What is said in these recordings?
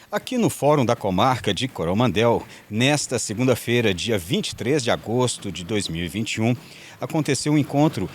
Aqui no Fórum da Comarca de Coromandel, nesta segunda-feira, dia 23 de agosto de 2021, aconteceu um encontro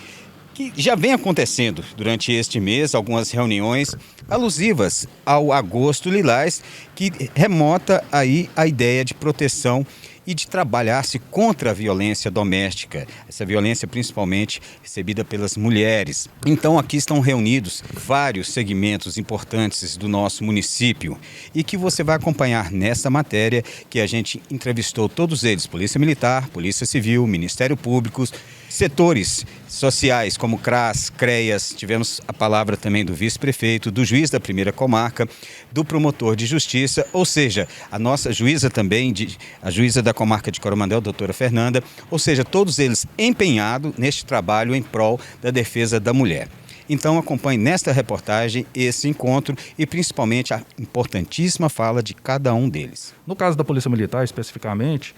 que já vem acontecendo durante este mês, algumas reuniões alusivas ao Agosto Lilás, que remota aí a ideia de proteção e de trabalhar-se contra a violência doméstica, essa violência principalmente recebida pelas mulheres. Então aqui estão reunidos vários segmentos importantes do nosso município e que você vai acompanhar nessa matéria que a gente entrevistou todos eles, Polícia Militar, Polícia Civil, Ministério Público, setores sociais como CRAS, CREAS, tivemos a palavra também do vice-prefeito, do juiz da primeira comarca, do promotor de justiça, ou seja, a nossa juíza também, a juíza da comarca de Coromandel, doutora Fernanda, ou seja, todos eles empenhados neste trabalho em prol da defesa da mulher. Então acompanhe nesta reportagem esse encontro e principalmente a importantíssima fala de cada um deles. No caso da Polícia Militar especificamente,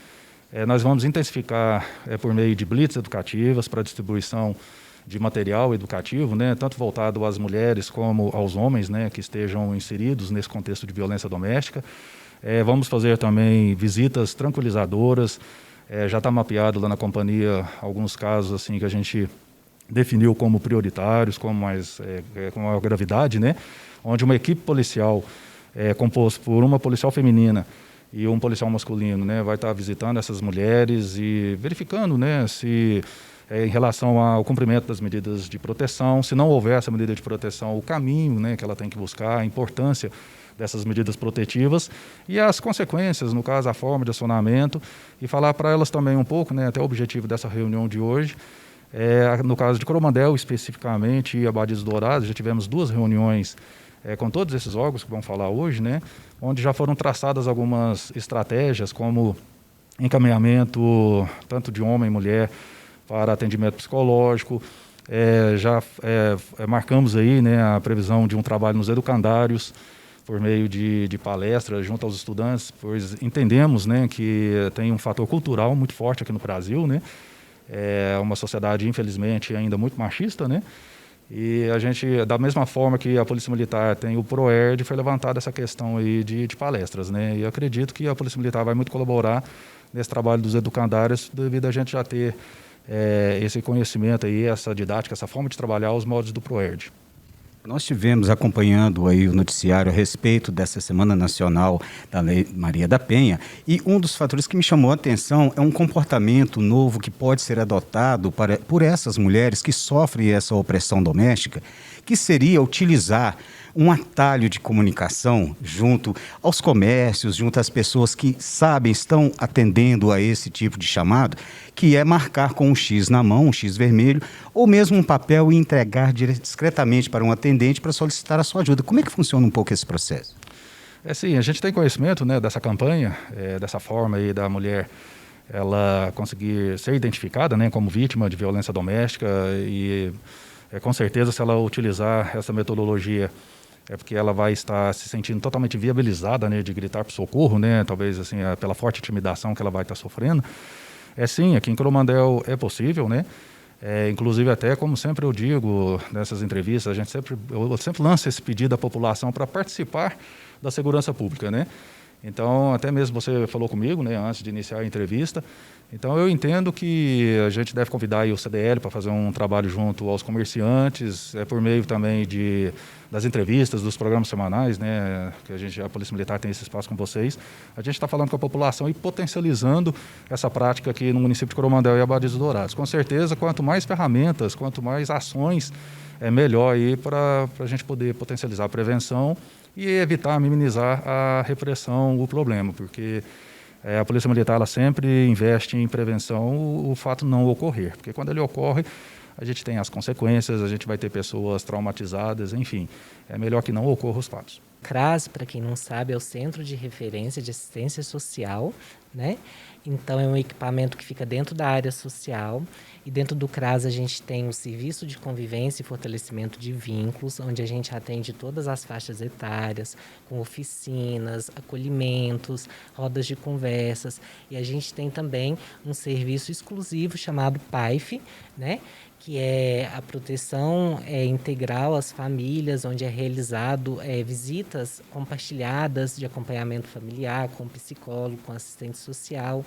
nós vamos intensificar por meio de blitz educativas para distribuição de material educativo, tanto voltado às mulheres como aos homens que estejam inseridos nesse contexto de violência doméstica. Vamos fazer também visitas tranquilizadoras. Já está mapeado lá na companhia alguns casos assim que a gente definiu como prioritários, com maior gravidade, onde uma equipe policial composta por uma policial feminina e um policial masculino vai estar visitando essas mulheres e verificando se em relação ao cumprimento das medidas de proteção, se não houver essa medida de proteção, o caminho que ela tem que buscar, a importância dessas medidas protetivas e as consequências, no caso, a forma de acionamento, e falar para elas também um pouco, até o objetivo dessa reunião de hoje. No caso de Coromandel, especificamente, e Abadias Dourados, já tivemos 2 reuniões com todos esses órgãos que vamos falar hoje, onde já foram traçadas algumas estratégias, como encaminhamento tanto de homem e mulher para atendimento psicológico. Marcamos aí a previsão de um trabalho nos educandários, por meio de palestras junto aos estudantes, pois entendemos que tem um fator cultural muito forte aqui no Brasil, É uma sociedade, infelizmente, ainda muito machista, E a gente, da mesma forma que a Polícia Militar tem o PROERD, foi levantada essa questão aí de palestras, E acredito que a Polícia Militar vai muito colaborar nesse trabalho dos educandários, devido a gente já ter esse conhecimento aí, essa didática, essa forma de trabalhar os modos do PROERD. Nós estivemos acompanhando aí o noticiário a respeito dessa Semana Nacional da Lei Maria da Penha e um dos fatores que me chamou a atenção é um comportamento novo que pode ser adotado por essas mulheres que sofrem essa opressão doméstica, que seria utilizar um atalho de comunicação junto aos comércios, junto às pessoas que sabem, estão atendendo a esse tipo de chamado, que é marcar com um X na mão, um X vermelho, ou mesmo um papel e entregar discretamente para um atendente para solicitar a sua ajuda. Como é que funciona um pouco esse processo? Sim, a gente tem conhecimento dessa campanha, dessa forma aí da mulher ela conseguir ser identificada como vítima de violência doméstica e com certeza se ela utilizar essa metodologia porque ela vai estar se sentindo totalmente viabilizada de gritar por socorro, talvez assim, pela forte intimidação que ela vai estar sofrendo. Sim, aqui em Coromandel é possível, inclusive até, como sempre eu digo nessas entrevistas, eu sempre lanço esse pedido à população para participar da segurança pública, Então, até mesmo você falou comigo, antes de iniciar a entrevista. Então, eu entendo que a gente deve convidar aí o CDL para fazer um trabalho junto aos comerciantes, por meio também das entrevistas, dos programas semanais, que a Polícia Militar tem esse espaço com vocês. A gente está falando com a população e potencializando essa prática aqui no município de Coromandel e Abadias Dourados. Com certeza, quanto mais ferramentas, quanto mais ações, é melhor aí para a gente poder potencializar a prevenção e evitar, minimizar a repressão, o problema, porque a Polícia Militar ela sempre investe em prevenção o fato não ocorrer, porque quando ele ocorre, a gente tem as consequências, a gente vai ter pessoas traumatizadas, enfim, é melhor que não ocorra os fatos. CRAS, para quem não sabe, é o Centro de Referência de Assistência Social, né? Então, é um equipamento que fica dentro da área social. E dentro do CRAS a gente tem o serviço de convivência e fortalecimento de vínculos, onde a gente atende todas as faixas etárias, com oficinas, acolhimentos, rodas de conversas. E a gente tem também um serviço exclusivo chamado PAIF, né? Que é a proteção integral às famílias, onde é realizado visitas compartilhadas de acompanhamento familiar, com psicólogo, com assistente social.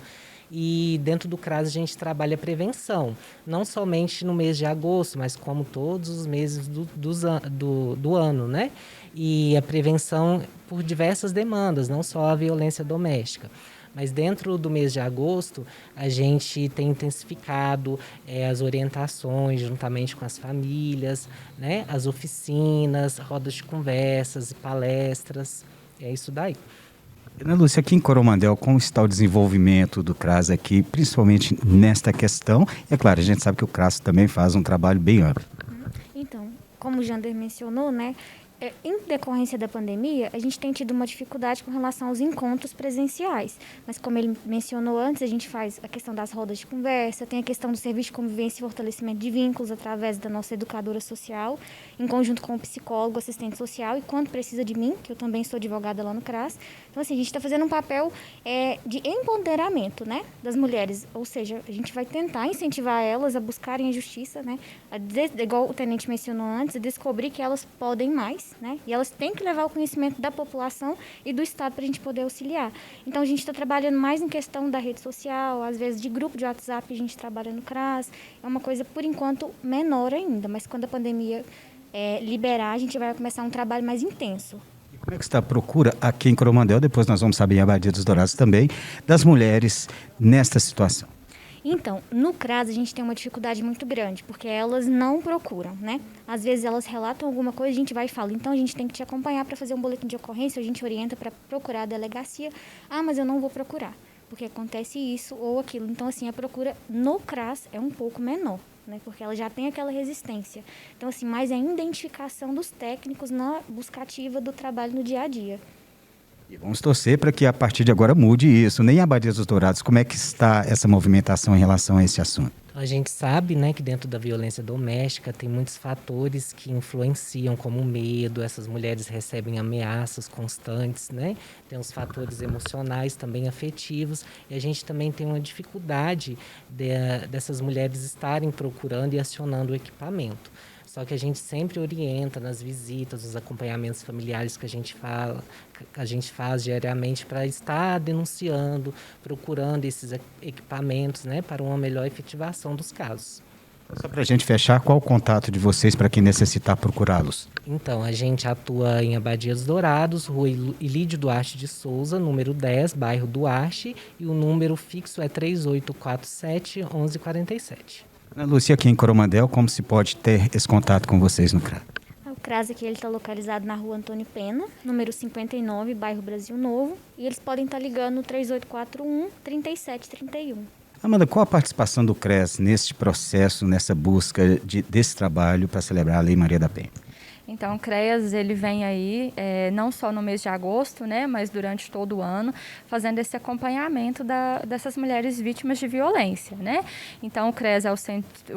E dentro do CRAS a gente trabalha prevenção, não somente no mês de agosto, mas como todos os meses do ano, né? E a prevenção por diversas demandas, não só a violência doméstica. Mas dentro do mês de agosto, a gente tem intensificado as orientações juntamente com as famílias, né? As oficinas, rodas de conversas e palestras. É isso daí. Ana Lúcia, aqui em Coromandel, como está o desenvolvimento do CRAS aqui, principalmente nesta questão? É claro, a gente sabe que o CRAS também faz um trabalho bem amplo. Então, como o Jander mencionou, né, em decorrência da pandemia, a gente tem tido uma dificuldade com relação aos encontros presenciais. Mas como ele mencionou antes, a gente faz a questão das rodas de conversa, tem a questão do serviço de convivência e fortalecimento de vínculos através da nossa educadora social, em conjunto com o psicólogo, assistente social e quando precisa de mim, que eu também sou advogada lá no CRAS. Então, assim, a gente está fazendo um papel de empoderamento, né, das mulheres. Ou seja, a gente vai tentar incentivar elas a buscarem a justiça, né, igual o tenente mencionou antes, a descobrir que elas podem mais, né? E elas têm que levar o conhecimento da população e do Estado para a gente poder auxiliar. Então, a gente está trabalhando mais em questão da rede social, às vezes de grupo de WhatsApp a gente trabalha no CRAS. É uma coisa, por enquanto, menor ainda, mas quando a pandemia liberar, a gente vai começar um trabalho mais intenso. E como é que está a procura aqui em Coromandel, depois nós vamos saber em Abadia dos Dourados também, das mulheres nesta situação? Então, no CRAS a gente tem uma dificuldade muito grande, porque elas não procuram, né? Às vezes elas relatam alguma coisa, a gente vai e fala, então a gente tem que te acompanhar para fazer um boletim de ocorrência, a gente orienta para procurar a delegacia. Ah, mas eu não vou procurar, porque acontece isso ou aquilo. Então, assim, a procura no CRAS é um pouco menor, né? Porque ela já tem aquela resistência. Então, assim, mais a identificação dos técnicos na buscativa do trabalho no dia a dia. E vamos torcer para que a partir de agora mude isso. Nem em Abadia dos Dourados, como é que está essa movimentação em relação a esse assunto? A gente sabe, né, que dentro da violência doméstica tem muitos fatores que influenciam, como o medo, essas mulheres recebem ameaças constantes, né? Tem os fatores emocionais, também afetivos, e a gente também tem uma dificuldade dessas mulheres estarem procurando e acionando o equipamento. Só que a gente sempre orienta nas visitas, nos acompanhamentos familiares que a gente faz diariamente para estar denunciando, procurando esses equipamentos, né, para uma melhor efetivação dos casos. Só para a gente fechar, qual o contato de vocês para quem necessitar procurá-los? Então, a gente atua em Abadia dos Dourados, Rua Ilídio Duarte de Souza, número 10, bairro Duarte, e o número fixo é 3847-1147. Ana Lúcia, aqui em Coromandel, como se pode ter esse contato com vocês no CRAS? O CRAS aqui está localizado na rua Antônio Pena, número 59, bairro Brasil Novo, e eles podem estar ligando no 3841-3731. Amanda, qual a participação do CRES neste processo, nessa busca desse trabalho para celebrar a Lei Maria da Penha? Então, o CREAS, ele vem aí, não só no mês de agosto, né, mas durante todo o ano, fazendo esse acompanhamento dessas mulheres vítimas de violência, né? Então, o CREAS é o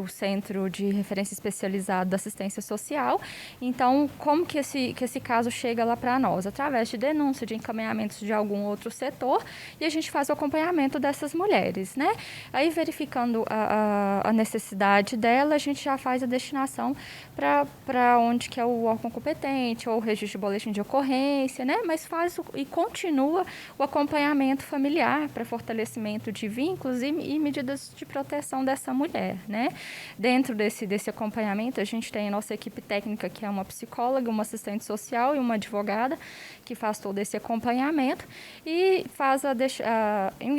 Centro de Referência Especializado da Assistência Social. Então, como que esse caso chega lá para nós? Através de denúncia, de encaminhamentos de algum outro setor, e a gente faz o acompanhamento dessas mulheres, né? Aí, verificando a necessidade dela, a gente já faz a destinação para onde que é o órgão competente ou o registro de boletim de ocorrência, né? Mas faz e continua o acompanhamento familiar para fortalecimento de vínculos e medidas de proteção dessa mulher, né? Dentro desse acompanhamento, a gente tem a nossa equipe técnica, que é uma psicóloga, uma assistente social e uma advogada, que faz todo esse acompanhamento e faz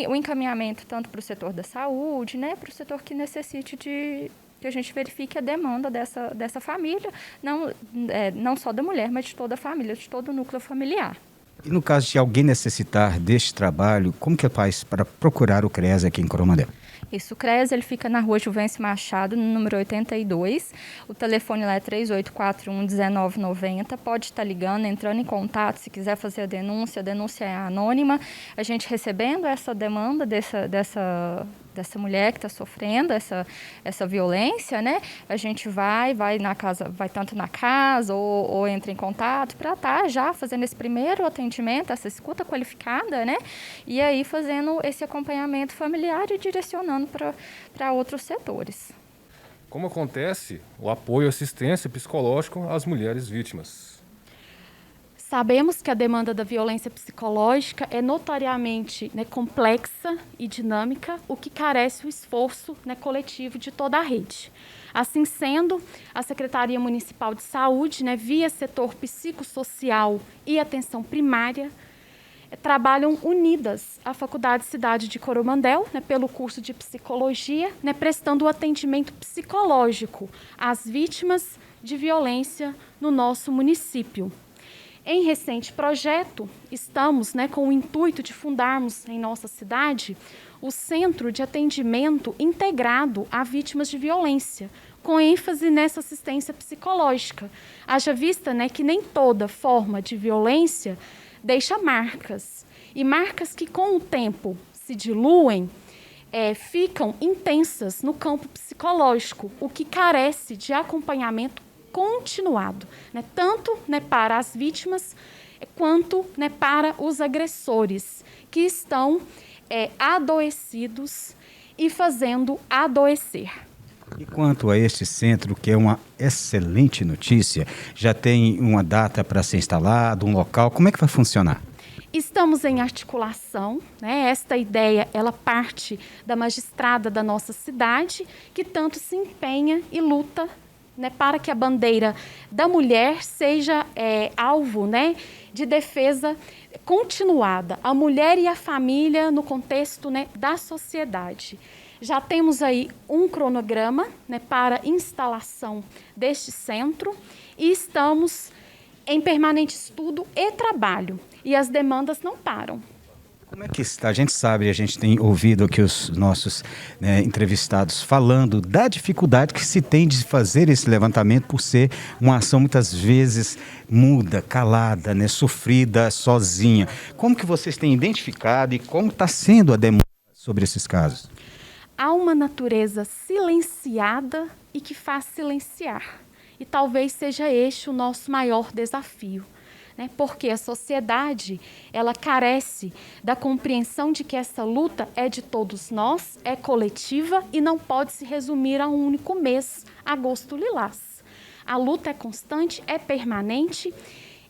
o encaminhamento tanto para o setor da saúde, né? Para o setor que necessite que a gente verifique a demanda dessa família, não só da mulher, mas de toda a família, de todo o núcleo familiar. E no caso de alguém necessitar deste trabalho, como que faz para procurar o CREAS aqui em Coromandel? Isso, o CREAS ele fica na rua Juvencio Machado, no número 82. O telefone lá é 3841-1990. Pode estar ligando, entrando em contato, se quiser fazer a denúncia é anônima. A gente recebendo essa demanda dessa mulher que está sofrendo essa violência, né? A gente vai na casa, vai tanto na casa ou entra em contato para estar já fazendo esse primeiro atendimento, essa escuta qualificada, né? E aí fazendo esse acompanhamento familiar e direcionando para outros setores. Como acontece o apoio e assistência psicológica às mulheres vítimas? Sabemos que a demanda da violência psicológica é notoriamente, complexa e dinâmica, o que carece o esforço, coletivo de toda a rede. Assim sendo, a Secretaria Municipal de Saúde, via setor psicossocial e atenção primária, trabalham unidas à Faculdade Cidade de Coromandel, pelo curso de psicologia, prestando o atendimento psicológico às vítimas de violência no nosso município. Em recente projeto, estamos com o intuito de fundarmos em nossa cidade o Centro de Atendimento Integrado a Vítimas de Violência, com ênfase nessa assistência psicológica. Haja vista que nem toda forma de violência deixa marcas, e marcas que com o tempo se diluem, ficam intensas no campo psicológico, o que carece de acompanhamento continuado, tanto para as vítimas quanto para os agressores, que estão adoecidos e fazendo adoecer. E quanto a este centro, que é uma excelente notícia, já tem uma data para ser instalado, um local, como é que vai funcionar? Estamos em articulação, Esta ideia, ela parte da magistrada da nossa cidade, que tanto se empenha e luta para que a bandeira da mulher seja alvo de defesa continuada, a mulher e a família no contexto da sociedade. Já temos aí um cronograma para instalação deste centro e estamos em permanente estudo e trabalho, e as demandas não param. Como é que está? A gente sabe, a gente tem ouvido aqui os nossos entrevistados falando da dificuldade que se tem de fazer esse levantamento por ser uma ação muitas vezes muda, calada, sofrida sozinha. Como que vocês têm identificado e como está sendo a demanda sobre esses casos? Há uma natureza silenciada e que faz silenciar. E talvez seja este o nosso maior desafio. Porque a sociedade, ela carece da compreensão de que essa luta é de todos nós, é coletiva e não pode se resumir a um único mês, agosto lilás. A luta é constante, é permanente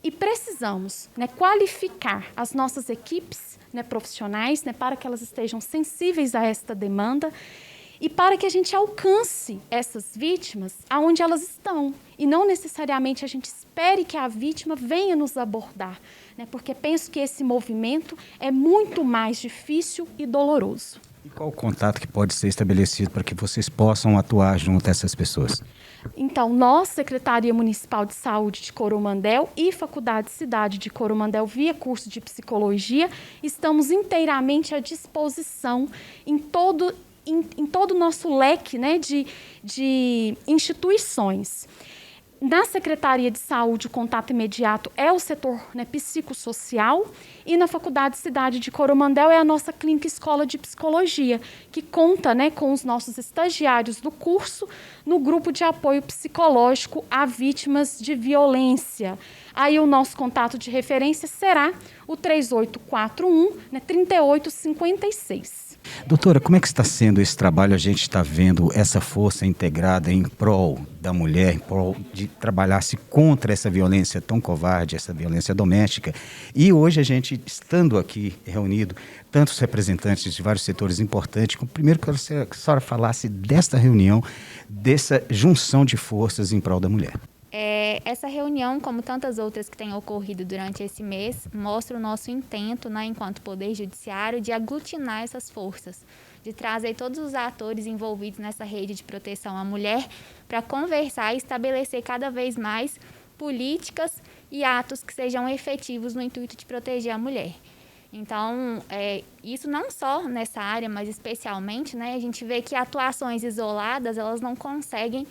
e precisamos qualificar as nossas equipes profissionais para que elas estejam sensíveis a esta demanda e para que a gente alcance essas vítimas aonde elas estão e não necessariamente a gente espere que a vítima venha nos abordar, porque penso que esse movimento é muito mais difícil e doloroso. E qual o contato que pode ser estabelecido para que vocês possam atuar junto a essas pessoas? Então, nós, Secretaria Municipal de Saúde de Coromandel e Faculdade Cidade de Coromandel, via curso de psicologia, estamos inteiramente à disposição em todo o nosso leque de instituições. Na Secretaria de Saúde, o contato imediato é o setor psicossocial e na Faculdade Cidade de Coromandel é a nossa clínica escola de psicologia, que conta com os nossos estagiários do curso no grupo de apoio psicológico a vítimas de violência. Aí o nosso contato de referência será o 3841-3856. Doutora, como é que está sendo esse trabalho? A gente está vendo essa força integrada em prol da mulher, em prol de trabalhar-se contra essa violência tão covarde, essa violência doméstica. E hoje a gente, estando aqui reunido, tantos representantes de vários setores importantes, primeiro que a senhora falasse desta reunião, dessa junção de forças em prol da mulher. Essa reunião, como tantas outras que têm ocorrido durante esse mês, mostra o nosso intento, enquanto Poder Judiciário, de aglutinar essas forças, de trazer todos os atores envolvidos nessa rede de proteção à mulher para conversar e estabelecer cada vez mais políticas e atos que sejam efetivos no intuito de proteger a mulher. Então, isso não só nessa área, mas especialmente, né, a gente vê que atuações isoladas, elas não conseguem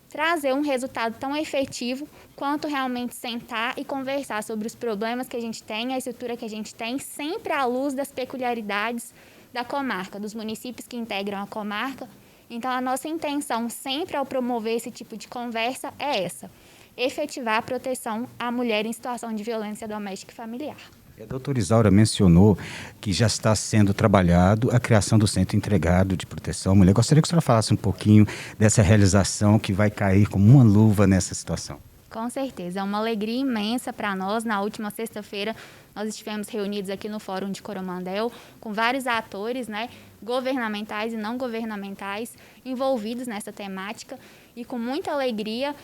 trazer um resultado tão efetivo quanto realmente sentar e conversar sobre os problemas que a gente tem, a estrutura que a gente tem, sempre à luz das peculiaridades da comarca, dos municípios que integram a comarca. Então, a nossa intenção sempre ao promover esse tipo de conversa é essa: efetivar a proteção à mulher em situação de violência doméstica e familiar. A doutora Isaura mencionou que já está sendo trabalhado a criação do Centro Integrado de Proteção à Mulher. Gostaria que a senhora falasse um pouquinho dessa realização que vai cair como uma luva nessa situação. Com certeza, é uma alegria imensa para nós. Na última sexta-feira, nós estivemos reunidos aqui no Fórum de Coromandel com vários atores, né, governamentais e não governamentais, envolvidos nessa temática. E com muita alegria,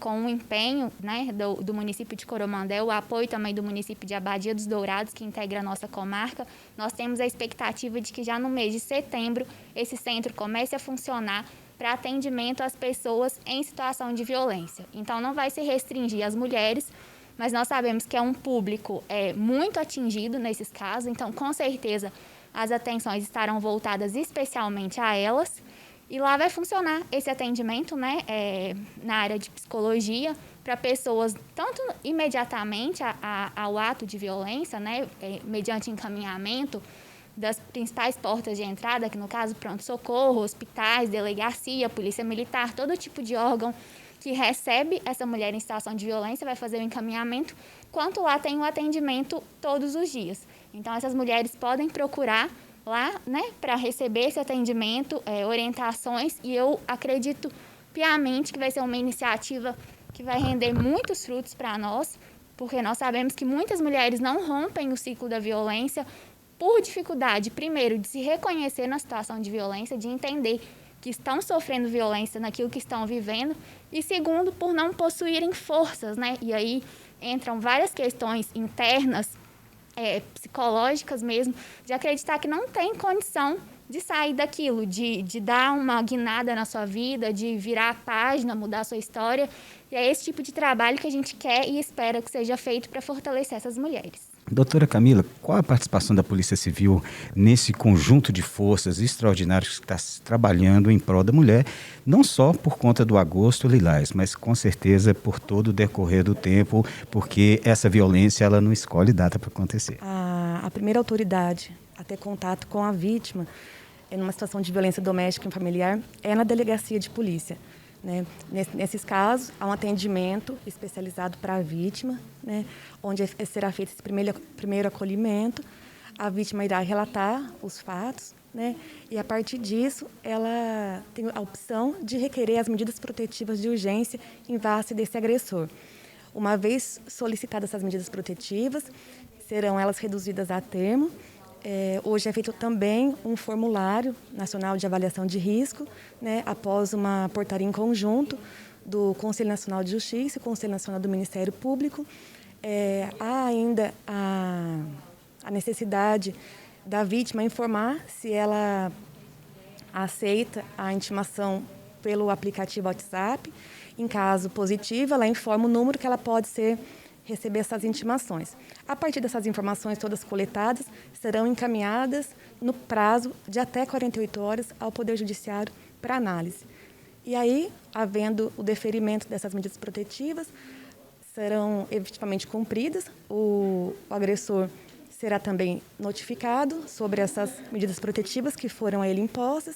com o empenho, né, do município de Coromandel, o apoio também do município de Abadia dos Dourados, que integra a nossa comarca, nós temos a expectativa de que já no mês de setembro esse centro comece a funcionar para atendimento às pessoas em situação de violência. Então, não vai se restringir às mulheres, mas nós sabemos que é um público muito atingido nesses casos, então, com certeza, as atenções estarão voltadas especialmente a elas. E lá vai funcionar esse atendimento, né, na área de psicologia, para pessoas, tanto imediatamente ao ato de violência, né, mediante encaminhamento das principais portas de entrada, que no caso pronto-socorro, hospitais, delegacia, polícia militar, todo tipo de órgão que recebe essa mulher em situação de violência vai fazer o encaminhamento, quanto lá tem o atendimento todos os dias. Então, essas mulheres podem procurar lá, né, para receber esse atendimento, orientações, e eu acredito piamente que vai ser uma iniciativa que vai render muitos frutos para nós, porque nós sabemos que muitas mulheres não rompem o ciclo da violência por dificuldade, primeiro, de se reconhecer na situação de violência, de entender que estão sofrendo violência naquilo que estão vivendo, e segundo, por não possuírem forças, né, e aí entram várias questões internas, psicológicas mesmo, de acreditar que não tem condição de sair daquilo, de dar uma guinada na sua vida, de virar a página, mudar a sua história. E é esse tipo de trabalho que a gente quer e espera que seja feito para fortalecer essas mulheres. Doutora Camila, qual a participação da Polícia Civil nesse conjunto de forças extraordinárias que está trabalhando em prol da mulher, não só por conta do Agosto Lilás, mas com certeza por todo o decorrer do tempo, porque essa violência ela não escolhe data para acontecer? A primeira autoridade a ter contato com a vítima numa situação de violência doméstica e familiar é na delegacia de polícia. Né? Nesses casos, há um atendimento especializado para a vítima, né? Onde será feito esse primeiro acolhimento. A vítima irá relatar os fatos, né? E, a partir disso, ela tem a opção de requerer as medidas protetivas de urgência em face desse agressor. Uma vez solicitadas essas medidas protetivas, serão elas reduzidas a termo. Hoje é feito também um formulário nacional de avaliação de risco, né, após uma portaria em conjunto do Conselho Nacional de Justiça e Conselho Nacional do Ministério Público. Há ainda a necessidade da vítima informar se ela aceita a intimação pelo aplicativo WhatsApp. Em caso positivo, ela informa o número que ela pode receber essas intimações. A partir dessas informações todas coletadas, serão encaminhadas no prazo de até 48 horas ao Poder Judiciário para análise. E aí, havendo o deferimento dessas medidas protetivas, serão efetivamente cumpridas, o agressor será também notificado sobre essas medidas protetivas que foram a ele impostas,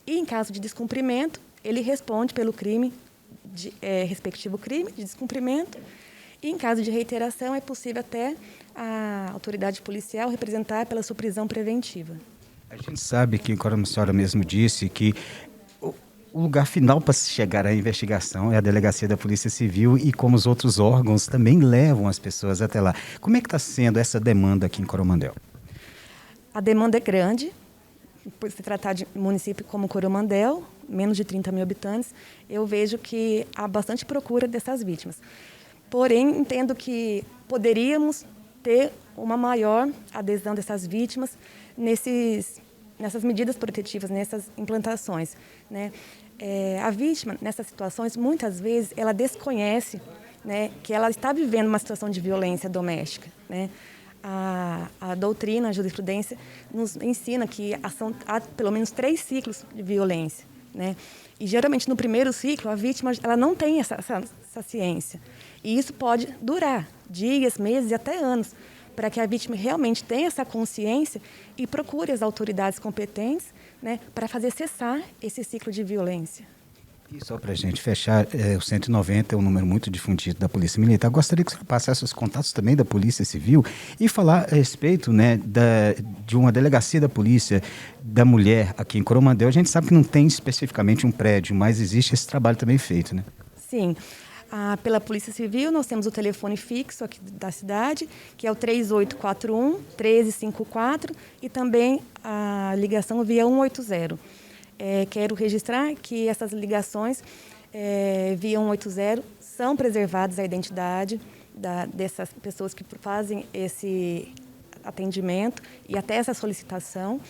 e em caso de descumprimento, ele responde pelo respectivo crime de descumprimento. E, em caso de reiteração, é possível até a autoridade policial representar pela sua prisão preventiva. A gente sabe que, como a senhora mesmo disse, que o lugar final para se chegar à investigação é a delegacia da Polícia Civil, e como os outros órgãos também levam as pessoas até lá. Como é que está sendo essa demanda aqui em Coromandel? A demanda é grande. Por se tratar de um município como Coromandel, menos de 30 mil habitantes, eu vejo que há bastante procura dessas vítimas. Porém, entendo que poderíamos ter uma maior adesão dessas vítimas nessas medidas protetivas, nessas implantações, né? A vítima, nessas situações, muitas vezes, ela desconhece né, que ela está vivendo uma situação de violência doméstica, né? A doutrina, a jurisprudência nos ensina que há pelo menos 3 ciclos de violência, né? E geralmente no primeiro ciclo a vítima ela não tem essa ciência, e isso pode durar dias, meses e até anos, para que a vítima realmente tenha essa consciência e procure as autoridades competentes, né, para fazer cessar esse ciclo de violência. E só para a gente fechar, o 190 é um número muito difundido da Polícia Militar. Gostaria que você passasse os contatos também da Polícia Civil e falar a respeito, né, de uma delegacia da Polícia da Mulher aqui em Coromandel. A gente sabe que não tem especificamente um prédio, mas existe esse trabalho também feito, né? Sim. Pela Polícia Civil, nós temos o telefone fixo aqui da cidade, que é o 3841-1354, e também a ligação via 180. Quero registrar que essas ligações via 180 são preservadas a identidade dessas pessoas que fazem esse atendimento e até essa solicitação.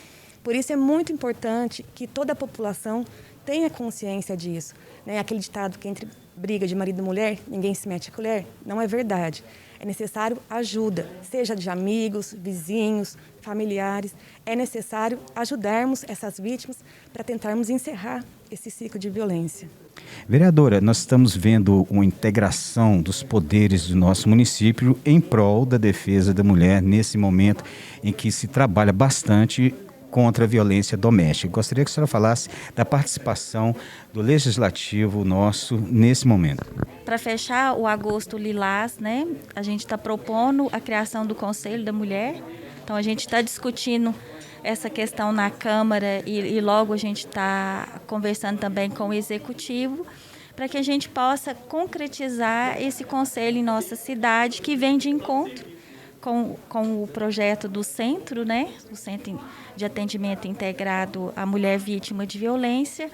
Por isso é muito importante que toda a população tenha consciência disso, né? Aquele ditado que entre briga de marido e mulher, ninguém se mete a colher, não é verdade. É necessário ajuda, seja de amigos, vizinhos, familiares. É necessário ajudarmos essas vítimas para tentarmos encerrar esse ciclo de violência. Vereadora, nós estamos vendo uma integração dos poderes do nosso município em prol da defesa da mulher nesse momento em que se trabalha bastante contra a violência doméstica. Gostaria que a senhora falasse da participação do Legislativo nosso nesse momento. Para fechar o Agosto Lilás, né, a gente está propondo a criação do Conselho da Mulher. Então, a gente está discutindo essa questão na Câmara e logo a gente está conversando também com o Executivo para que a gente possa concretizar esse conselho em nossa cidade, que vem de encontro com o projeto do centro, né, o Centro de Atendimento Integrado à Mulher Vítima de Violência.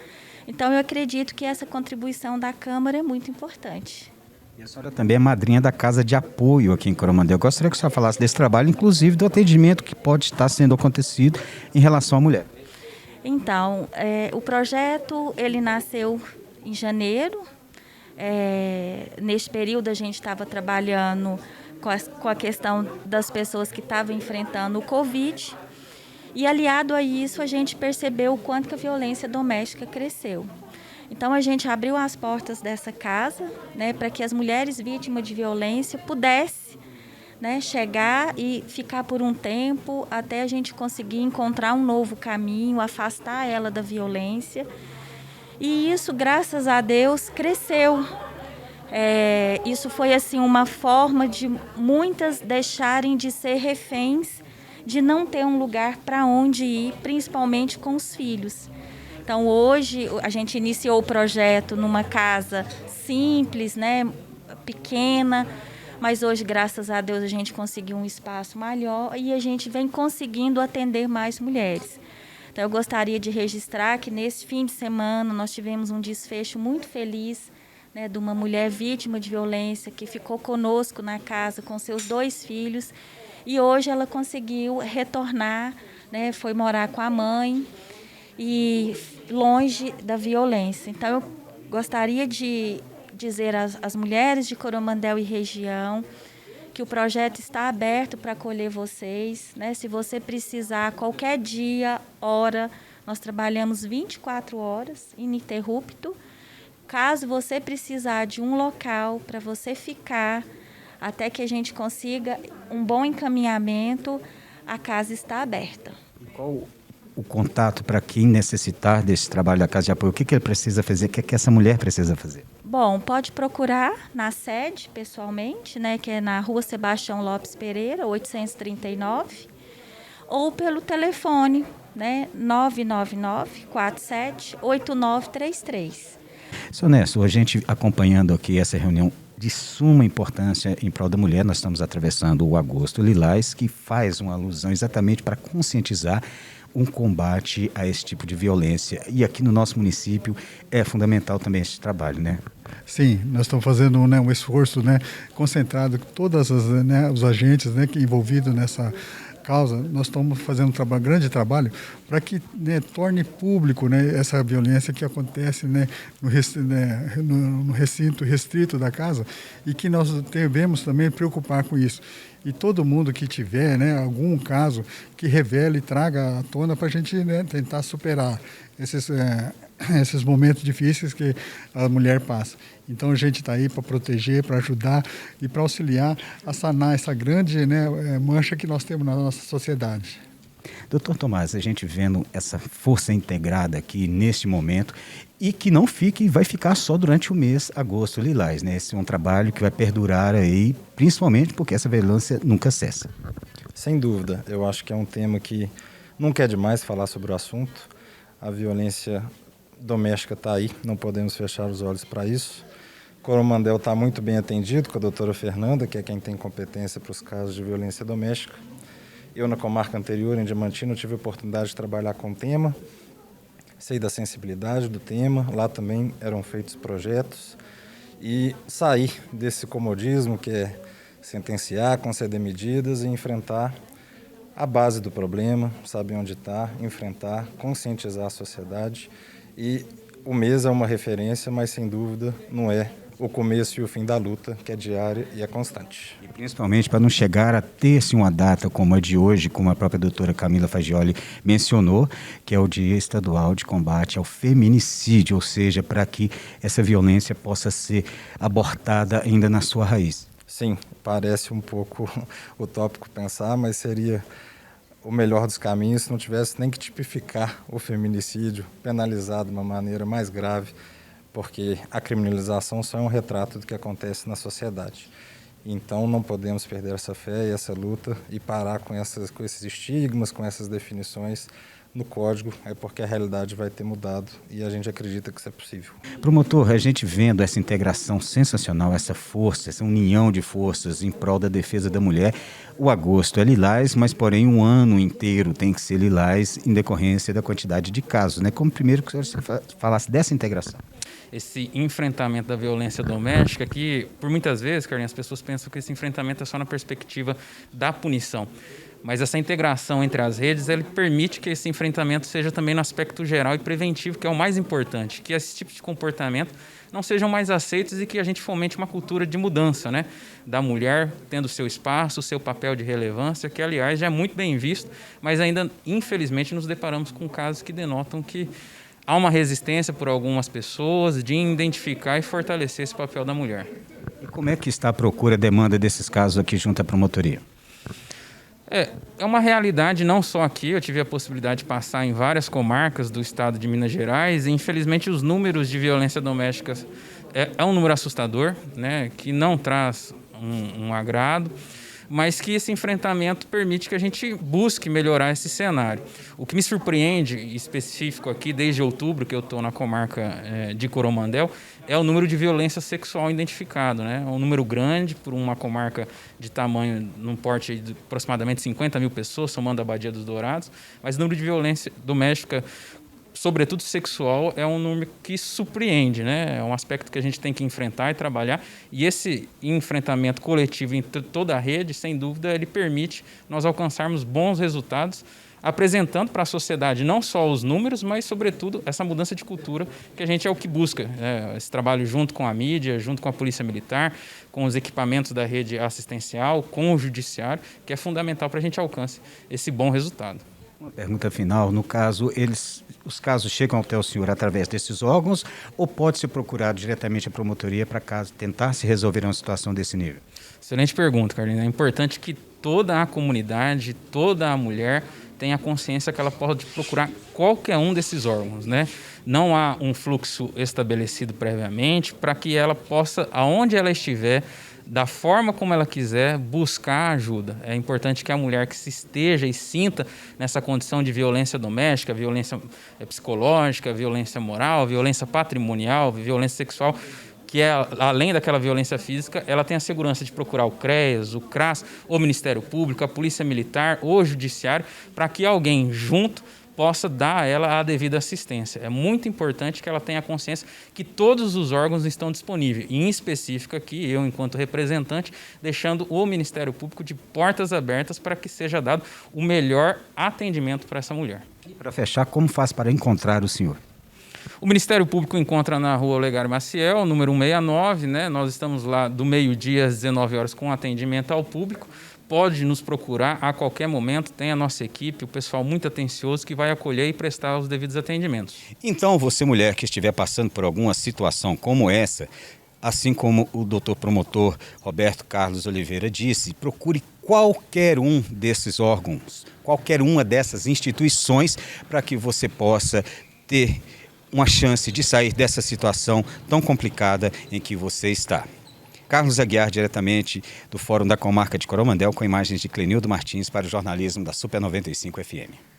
Então, eu acredito que essa contribuição da Câmara é muito importante. E a senhora também é madrinha da Casa de Apoio aqui em Coromandel. Eu gostaria que a senhora falasse desse trabalho, inclusive do atendimento que pode estar sendo acontecido em relação à mulher. Então, o projeto ele nasceu em janeiro. Neste período, a gente estava trabalhando com a questão das pessoas que estavam enfrentando o Covid. E, aliado a isso, a gente percebeu o quanto que a violência doméstica cresceu. Então, a gente abriu as portas dessa casa, né, para que as mulheres vítimas de violência pudessem, né, chegar e ficar por um tempo até a gente conseguir encontrar um novo caminho, afastar ela da violência. E isso, graças a Deus, cresceu. Isso foi assim uma forma de muitas deixarem de ser reféns, de não ter um lugar para onde ir, principalmente com os filhos. Então, hoje, a gente iniciou o projeto numa casa simples, né, pequena, mas hoje, graças a Deus, a gente conseguiu um espaço maior e a gente vem conseguindo atender mais mulheres. Então, eu gostaria de registrar que nesse fim de semana nós tivemos um desfecho muito feliz, né, de uma mulher vítima de violência que ficou conosco na casa com seus 2 filhos e hoje ela conseguiu retornar, né, foi morar com a mãe e longe da violência. Então, eu gostaria de dizer às mulheres de Coromandel e região que o projeto está aberto para acolher vocês, né? Se você precisar, qualquer dia, hora, nós trabalhamos 24 horas, ininterrupto. Caso você precisar de um local para você ficar, até que a gente consiga um bom encaminhamento, a casa está aberta. Qual o contato para quem necessitar desse trabalho da Casa de Apoio? O que ele precisa fazer? O que essa mulher precisa fazer? Bom, pode procurar na sede, pessoalmente, né, que é na Rua Sebastião Lopes Pereira, 839, ou pelo telefone, né, 999-47-8933. Seu Nécio, a gente acompanhando aqui essa reunião de suma importância em prol da mulher, nós estamos atravessando o Agosto Lilás, que faz uma alusão exatamente para conscientizar um combate a esse tipo de violência. E aqui no nosso município é fundamental também esse trabalho, né? Sim, nós estamos fazendo, né, um esforço, né, concentrado com todos os agentes, né, envolvidos nessa causa, nós estamos fazendo um grande trabalho para que, né, torne público, né, essa violência que acontece, né, no recinto restrito da casa, e que nós devemos também preocupar com isso. E todo mundo que tiver, né, algum caso que revele e traga à tona para a gente, né, tentar superar esses momentos difíceis que a mulher passa. Então a gente está aí para proteger, para ajudar e para auxiliar a sanar essa grande, né, mancha que nós temos na nossa sociedade. Doutor Tomás, a gente vendo essa força integrada aqui neste momento e que não fique e vai ficar só durante o mês agosto lilás, né? Esse é um trabalho que vai perdurar aí, principalmente porque essa violência nunca cessa. Sem dúvida, eu acho que é um tema que nunca é demais falar sobre o assunto. A violência doméstica está aí, não podemos fechar os olhos para isso. Coromandel está muito bem atendido com a doutora Fernanda, que é quem tem competência para os casos de violência doméstica. Eu, na comarca anterior, em Diamantino, tive a oportunidade de trabalhar com o tema, sei da sensibilidade do tema, lá também eram feitos projetos, e sair desse comodismo que é sentenciar, conceder medidas e enfrentar a base do problema, saber onde está, enfrentar, conscientizar a sociedade. E o mês é uma referência, mas sem dúvida não é o começo e o fim da luta, que é diária e é constante. E principalmente para não chegar a ter-se uma data como a de hoje, como a própria doutora Camila Fagioli mencionou, que é o Dia Estadual de Combate ao Feminicídio, ou seja, para que essa violência possa ser abortada ainda na sua raiz. Sim, parece um pouco utópico pensar, mas seria o melhor dos caminhos se não tivesse nem que tipificar o feminicídio, penalizado de uma maneira mais grave, porque a criminalização só é um retrato do que acontece na sociedade. Então não podemos perder essa fé e essa luta e parar com esses estigmas, com essas definições no código, é porque a realidade vai ter mudado e a gente acredita que isso é possível. Promotor, a gente vendo essa integração sensacional, essa força, essa união de forças em prol da defesa da mulher, o agosto é lilás, mas porém um ano inteiro tem que ser lilás em decorrência da quantidade de casos, né? Como primeiro que você falasse dessa integração. Esse enfrentamento da violência doméstica, que por muitas vezes, Carlinhos, as pessoas pensam que esse enfrentamento é só na perspectiva da punição. Mas essa integração entre as redes, ele permite que esse enfrentamento seja também no aspecto geral e preventivo, que é o mais importante, que esse tipo de comportamento não sejam mais aceitos e que a gente fomente uma cultura de mudança, né? Da mulher tendo seu espaço, seu papel de relevância, que aliás já é muito bem visto, mas ainda infelizmente nos deparamos com casos que denotam que há uma resistência por algumas pessoas de identificar e fortalecer esse papel da mulher. E como é que está a procura e demanda desses casos aqui junto à promotoria? É uma realidade não só aqui, eu tive a possibilidade de passar em várias comarcas do estado de Minas Gerais e infelizmente os números de violência doméstica é um número assustador, né, que não traz um agrado, mas que esse enfrentamento permite que a gente busque melhorar esse cenário. O que me surpreende, específico aqui, desde outubro, que eu estou na comarca de Coromandel, é o número de violência sexual identificado, né? É um número grande por uma comarca de tamanho, num porte de aproximadamente 50 mil pessoas, somando a Badia dos Dourados, mas o número de violência doméstica, sobretudo sexual, é um número que surpreende, né? É um aspecto que a gente tem que enfrentar e trabalhar. E esse enfrentamento coletivo em toda a rede, sem dúvida, ele permite nós alcançarmos bons resultados, apresentando para a sociedade não só os números, mas, sobretudo, essa mudança de cultura, que a gente é o que busca. Esse trabalho junto com a mídia, junto com a Polícia Militar, com os equipamentos da rede assistencial, com o Judiciário, que é fundamental para a gente alcance esse bom resultado. Uma pergunta final, no caso, os casos chegam até o senhor através desses órgãos ou pode ser procurado diretamente a promotoria para caso tentar se resolver uma situação desse nível? Excelente pergunta, Carlinhos. É importante que toda a comunidade, toda a mulher tenha consciência que ela pode procurar qualquer um desses órgãos, né? Não há um fluxo estabelecido previamente para que ela possa, aonde ela estiver, da forma como ela quiser, buscar ajuda. É importante que a mulher que se esteja e sinta nessa condição de violência doméstica, violência psicológica, violência moral, violência patrimonial, violência sexual, que é além daquela violência física, ela tem a segurança de procurar o CREAS, o CRAS, o Ministério Público, a Polícia Militar, o Judiciário, para que alguém junto possa dar a ela a devida assistência. É muito importante que ela tenha consciência que todos os órgãos estão disponíveis, e em específico aqui, eu enquanto representante, deixando o Ministério Público de portas abertas para que seja dado o melhor atendimento para essa mulher. E para fechar, como faz para encontrar o senhor? O Ministério Público encontra na rua Olegário Maciel, número 169, né? Nós estamos lá do meio-dia às 19 horas com atendimento ao público. Pode nos procurar a qualquer momento, tem a nossa equipe, o pessoal muito atencioso que vai acolher e prestar os devidos atendimentos. Então, você mulher que estiver passando por alguma situação como essa, assim como o doutor promotor Roberto Carlos Oliveira disse, procure qualquer um desses órgãos, qualquer uma dessas instituições, para que você possa ter uma chance de sair dessa situação tão complicada em que você está. Carlos Aguiar, diretamente do Fórum da Comarca de Coromandel, com imagens de Clenildo Martins para o jornalismo da Super 95 FM.